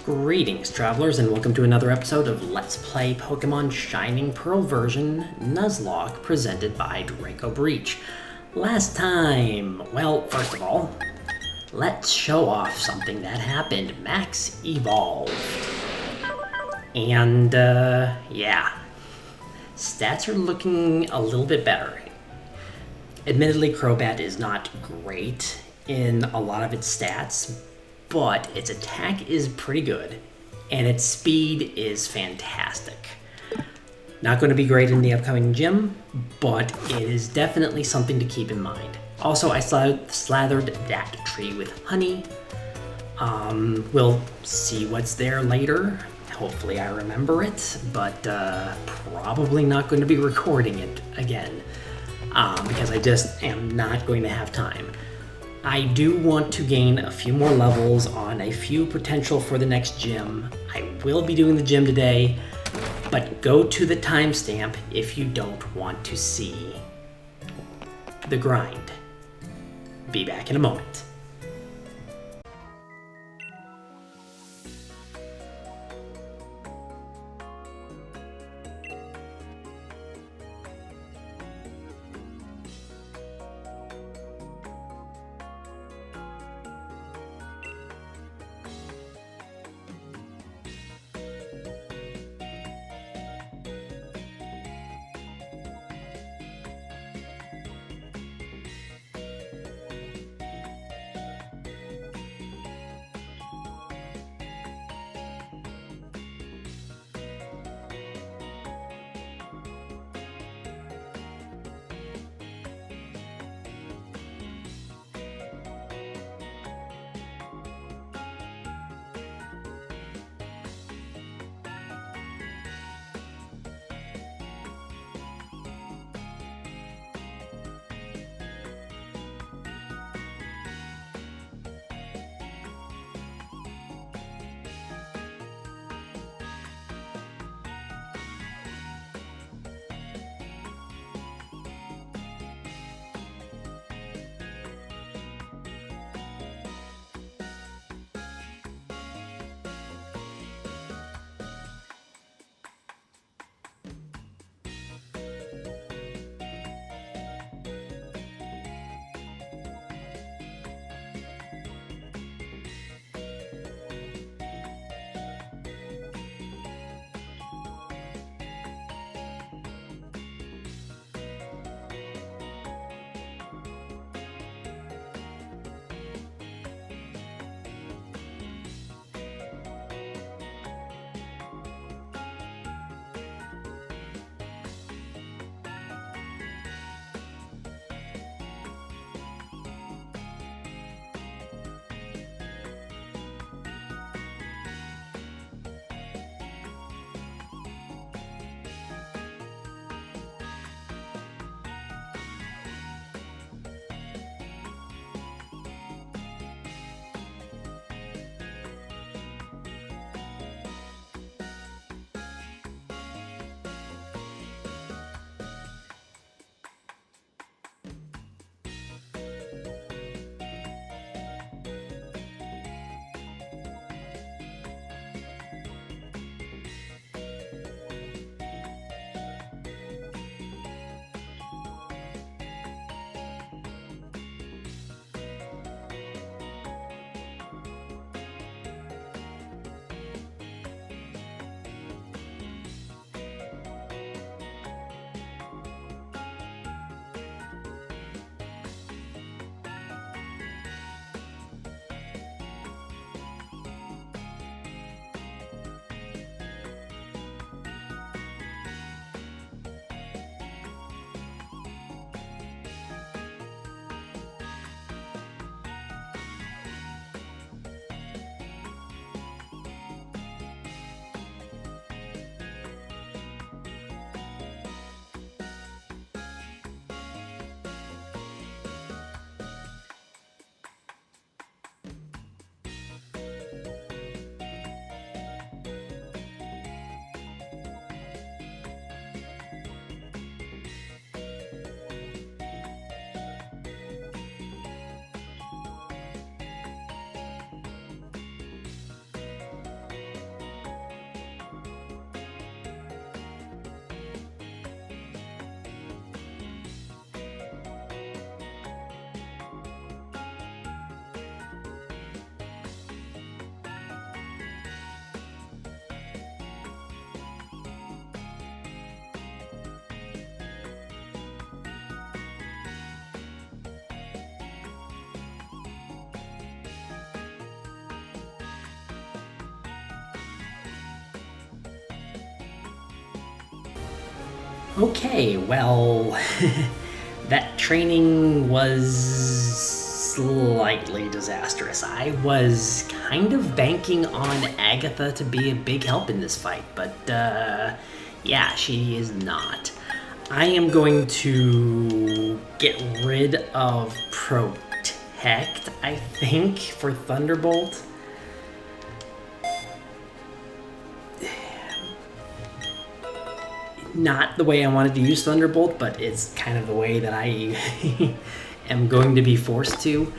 Greetings, travelers, and welcome to another episode of Let's Play Pokemon Shining Pearl version Nuzlocke, presented by Draco Breach. Last time, well, first of all, let's show off something that happened. Max evolved. And, yeah. Stats are looking a little bit better. Admittedly, Crobat is not great in a lot of its stats, but its attack is pretty good, and its speed is fantastic. Not going to be great in the upcoming gym, but it is definitely something to keep in mind. Also, I slathered that tree with honey. We'll see what's there later. Hopefully I remember it, but probably not going to be recording it again, because I just am not going to have time. I do want to gain a few more levels on a few potential for the next gym. I will be doing the gym today, but go to the timestamp if you don't want to see the grind. Be back in a moment. Okay, well, that training was slightly disastrous. I was kind of banking on Agatha to be a big help in this fight, but yeah, she is not. I am going to get rid of Protect, I think, for Thunderbolt. Not the way I wanted to use Thunderbolt, but it's kind of the way that I am going to be forced to.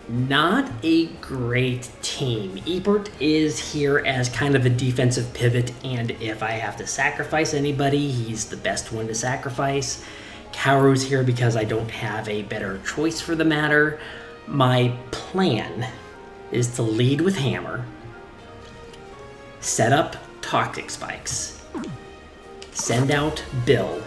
Not a great team. Ebert is here as kind of a defensive pivot, and if I have to sacrifice anybody, he's the best one to sacrifice. Kaoru's here because I don't have a better choice for the matter. My plan is to lead with Hammer, set up Toxic Spikes, send out Bill,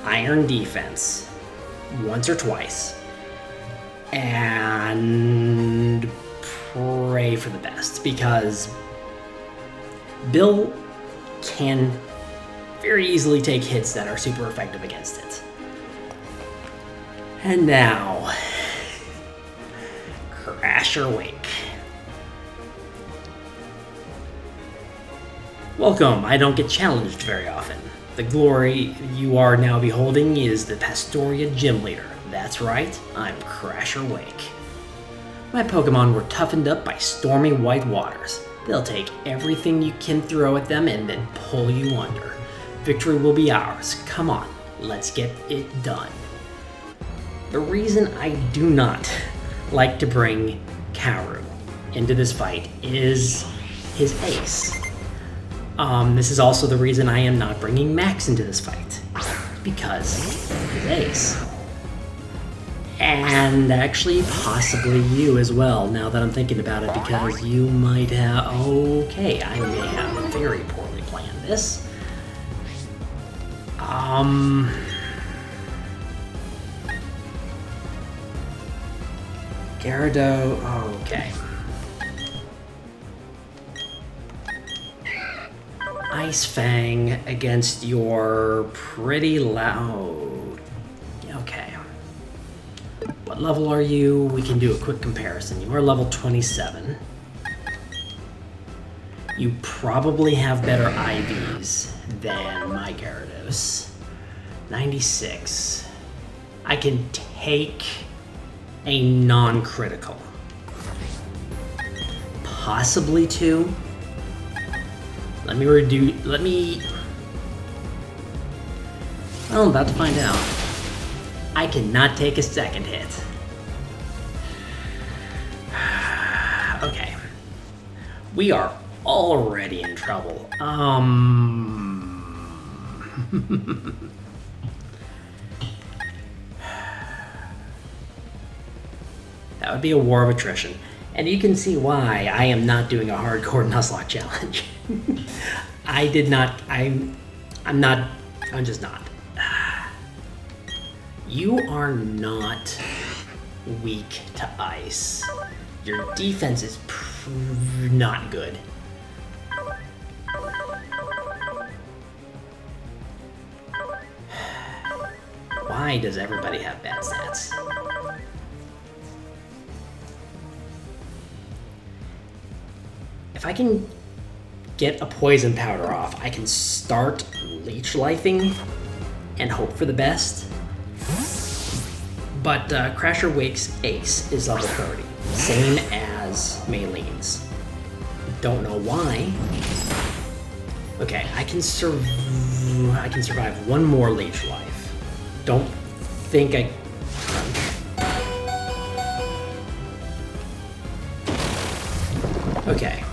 Iron Defense, once or twice, and pray for the best, because Bill can very easily take hits that are super effective against it. And now, Crash or Wake. Welcome, I don't get challenged very often. The glory you are now beholding is the Pastoria Gym Leader. That's right, I'm Crash or Wake. My Pokemon were toughened up by stormy white waters. They'll take everything you can throw at them and then pull you under. Victory will be ours. Come on, let's get it done. The reason I do not like to bring Kaoru into this fight is his ace. This is also the reason I am not bringing Max into this fight, because his ace. And actually, possibly you as well, now that I'm thinking about it, because you might have... Okay, I may have very poorly planned this. Gyarados, okay. Ice Fang against your pretty loud... Okay. What level are you? We can do a quick comparison. You are level 27. You probably have better IVs than my Gyarados. 96. I can take a non-critical. Possibly two. Let me well, I'm about to find out. I cannot take a second hit. Okay. We are already in trouble. That would be a war of attrition. And you can see why I am not doing a hardcore Nuzlocke challenge. I'm just not. You are not weak to ice. Your defense is not good. Why does everybody have bad stats? If I can get a poison powder off, I can start leech lifing and hope for the best. But Crasher Wake's ace is level 30, same as Maylene's. Don't know why. Okay, I can survive one more leech life. Don't think I... Okay.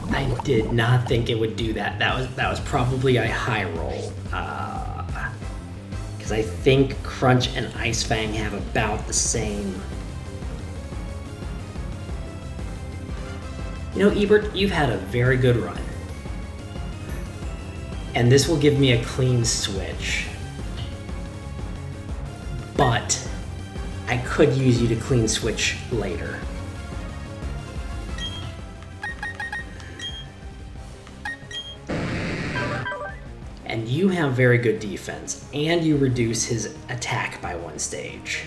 I did not think it would do that. That was probably a high roll. Because I think Crunch and Ice Fang have about the same. You know, Ebert, you've had a very good run. And this will give me a clean switch. But I could use you to clean switch later. you have very good defense, and you reduce his attack by 1 stage.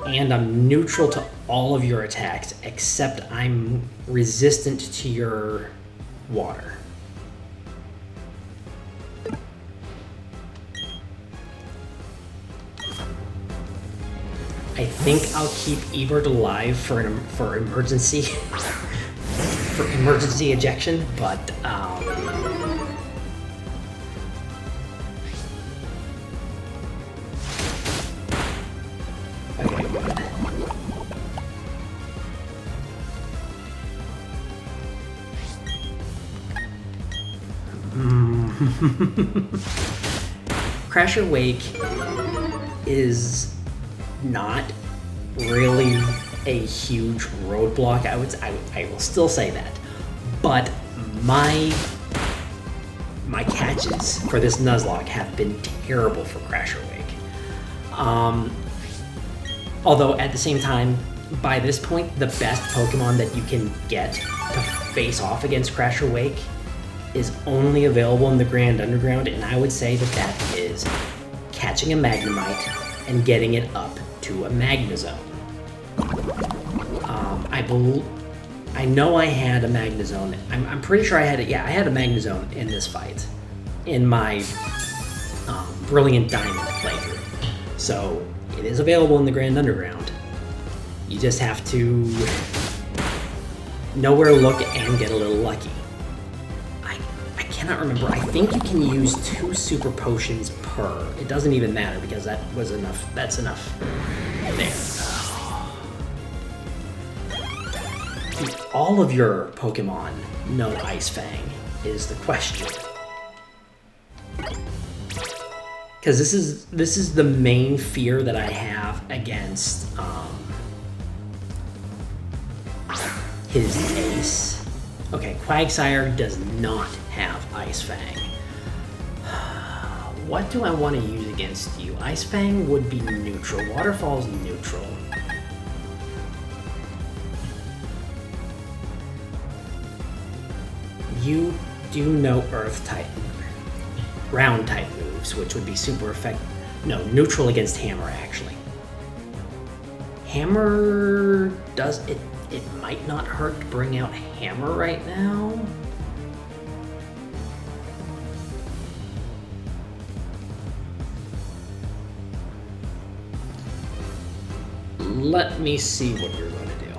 And I'm neutral to all of your attacks, except I'm resistant to your water. I think I'll keep Ebert alive for emergency for emergency ejection, but okay, good. Crasher Wake is not really a huge roadblock. I will still say that, but my catches for this Nuzlocke have been terrible for Crasher Wake. Although at the same time, by this point, the best Pokemon that you can get to face off against Crasher Wake is only available in the Grand Underground, and I would say that is catching a Magnemite and getting it up to a Magnezone. I know I had a Magnezone. I'm pretty sure I had it. Yeah, I had a Magnezone in this fight, in my Brilliant Diamond playthrough. So it is available in the Grand Underground. You just have to know where to look and get a little lucky. I cannot remember. I think you can use 2 super potions per. It doesn't even matter because that was enough. That's enough there. Do all of your Pokemon know Ice Fang is the question. Because this is the main fear that I have against his ace. Okay, Quagsire does not have Ice Fang. What do I want to use against you? Ice Fang would be neutral. Waterfall's neutral. You do know Earth type, ground type moves, which would be super effective. No, neutral against Hammer, actually. Hammer does it. It might not hurt to bring out Hammer right now. Let me see what you're going to do.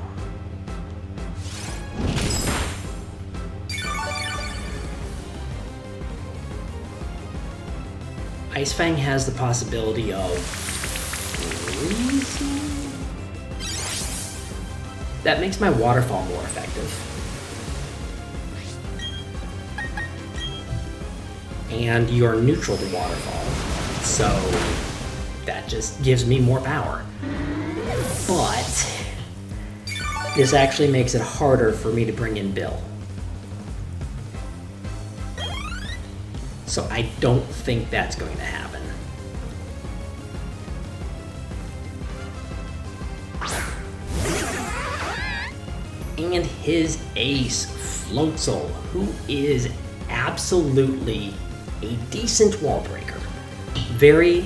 Ice Fang has the possibility of freezing. That makes my Waterfall more effective. And you're neutral to Waterfall, so that just gives me more power. But this actually makes it harder for me to bring in Bill. So I don't think that's going to happen. And his ace, Floatzel, who is absolutely a decent wall breaker. Very,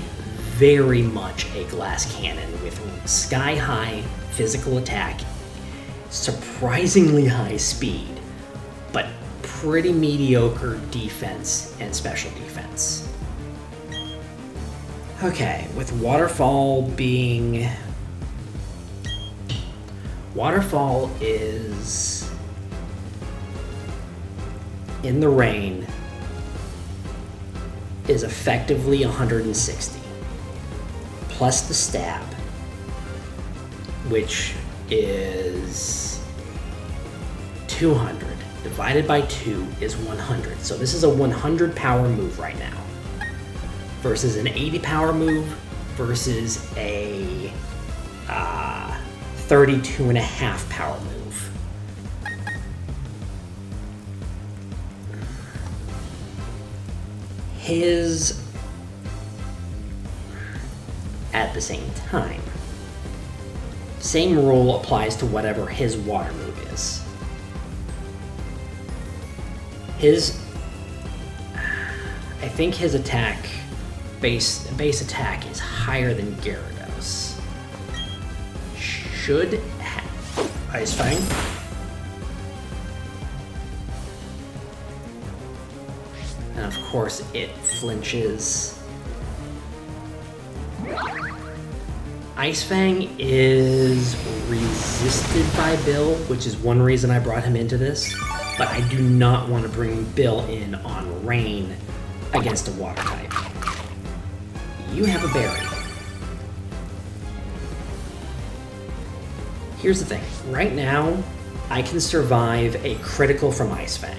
very much a glass cannon with sky-high physical attack, surprisingly high speed, but pretty mediocre defense and special defense. Okay, with Waterfall being... Waterfall is in the rain is effectively 160 plus the stab, which is 200 divided by 2 is 100. So this is a 100 power move right now versus an 80 power move versus a 32.5 power move. His, at the same time, same rule applies to whatever his water move is. I think his attack, base attack, is higher than Gyarados. Should have Ice Fang. And of course it flinches. Ice Fang is resisted by Bill, which is one reason I brought him into this, but I do not want to bring Bill in on Rain against a water type. You have a berry. Here's the thing, right now, I can survive a critical from Ice Fang.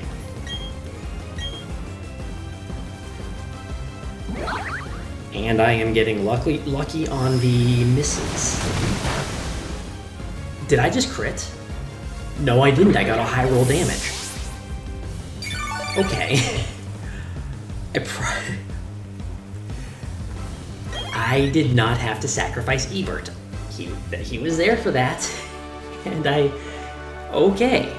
And I am getting lucky on the misses. Did I just crit? No, I didn't. I got a high roll damage. Okay. I did not have to sacrifice Ebert. He was there for that. And okay.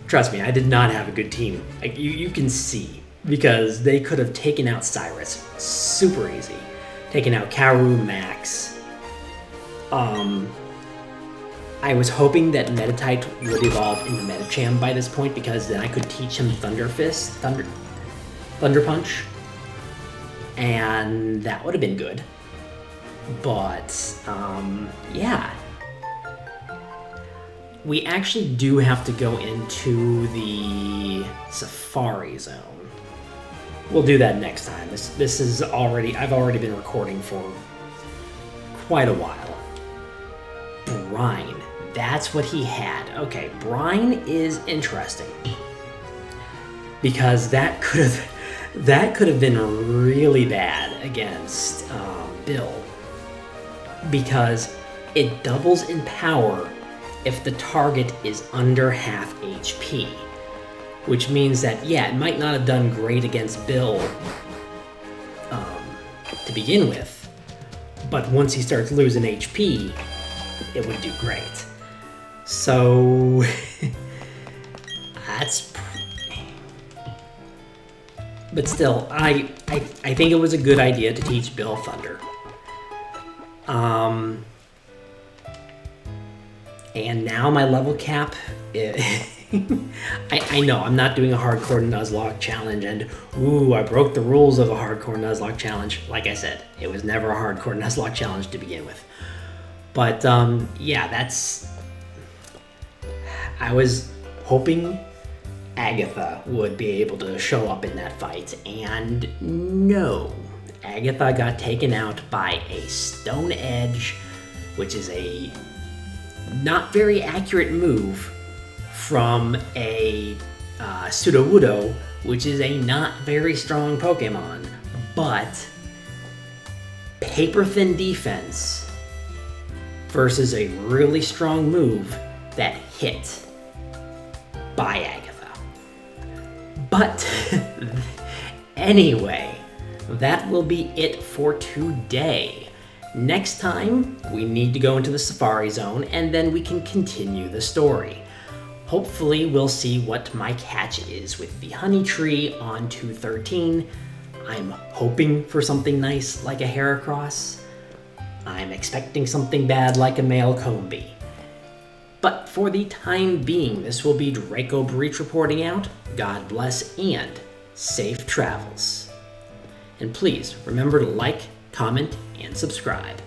Trust me, I did not have a good team. Like, you can see, because they could have taken out Cyrus super easy. Taken out Karu, Max. I was hoping that Meditite would evolve into Medicham by this point, because then I could teach him Thunder Fist, Thunder Punch. And that would have been good. But, yeah. We actually do have to go into the Safari Zone. We'll do that next time. This is I've already been recording for quite a while. Brine. That's what he had. Okay, Brine is interesting. Because that could have been really bad against Bill. Because it doubles in power if the target is under half HP. Which means that, yeah, it might not have done great against Bill to begin with, but once he starts losing HP, it would do great. So, that's... But still, I think it was a good idea to teach Bill Thunder. And now my level cap, I know I'm not doing a hardcore Nuzlocke challenge, and ooh, I broke the rules of a hardcore Nuzlocke challenge. Like I said, it was never a hardcore Nuzlocke challenge to begin with. But yeah, I was hoping Agatha would be able to show up in that fight, and no. Agatha got taken out by a Stone Edge, which is a not very accurate move from a Sudowoodo, which is a not very strong Pokemon, but paper thin defense versus a really strong move that hit by Agatha. But anyway, that will be it for today. Next time, we need to go into the Safari Zone, and then we can continue the story. Hopefully, we'll see what my catch is with the Honey Tree on 213. I'm hoping for something nice like a Heracross. I'm expecting something bad like a male Combee. But for the time being, this will be Draco Breach reporting out. God bless and safe travels. And please remember to like, comment, and subscribe.